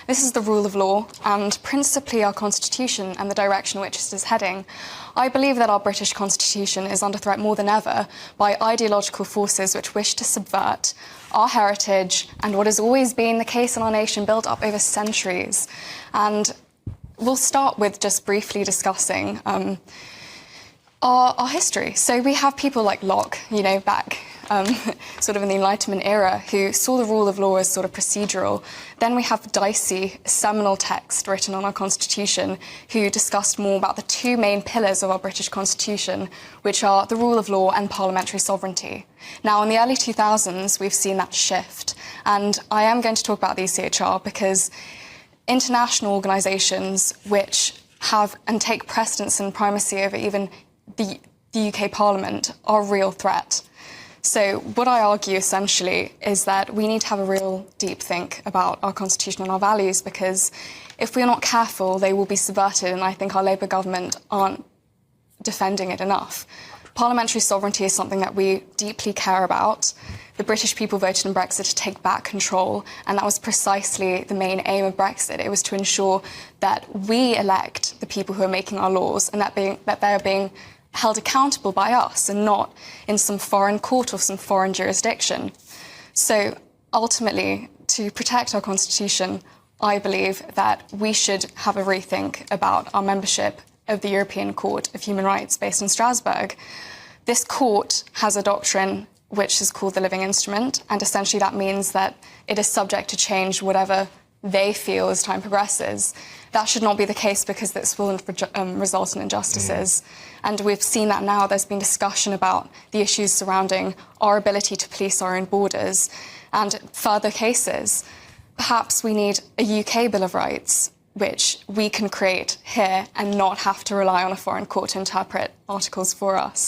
This is the rule of law and principally our constitution and the direction which it is heading. I believe that our British constitution is under threat more than ever by ideological forces which wish to subvert our heritage and what has always been the case in our nation, built up over centuries. And we'll start with just briefly discussing our history. So we have people like Locke, back sort of in the Enlightenment era, who saw the rule of law as sort of procedural. Then we have Dicey, a seminal text written on our constitution, who discussed more about the two main pillars of our British constitution, which are the rule of law and parliamentary sovereignty. Now, in the early 2000s, we've seen that shift. And I am going to talk about the ECHR because international organisations which have and take precedence and primacy over even the UK Parliament are a real threat. So what I argue essentially is that we need to have a real deep think about our constitution and our values, because if we're not careful, they will be subverted, and I think our Labour government aren't defending it enough. Parliamentary sovereignty is something that we deeply care about. The British people voted in Brexit to take back control, and that was precisely the main aim of Brexit. It was to ensure that we elect the people who are making our laws, and that they're being held accountable by us and not in some foreign court or some foreign jurisdiction. So ultimately, to protect our constitution, I believe that we should have a rethink about our membership of the European Court of Human Rights based in Strasbourg. This court has a doctrine which is called the living instrument, and essentially that means that it is subject to change whatever they feel as time progresses. That should not be the case, because this will result in injustices. And we've seen that now. There's been discussion about the issues surrounding our ability to police our own borders and further cases. Perhaps we need a UK Bill of Rights, which we can create here and not have to rely on a foreign court to interpret articles for us.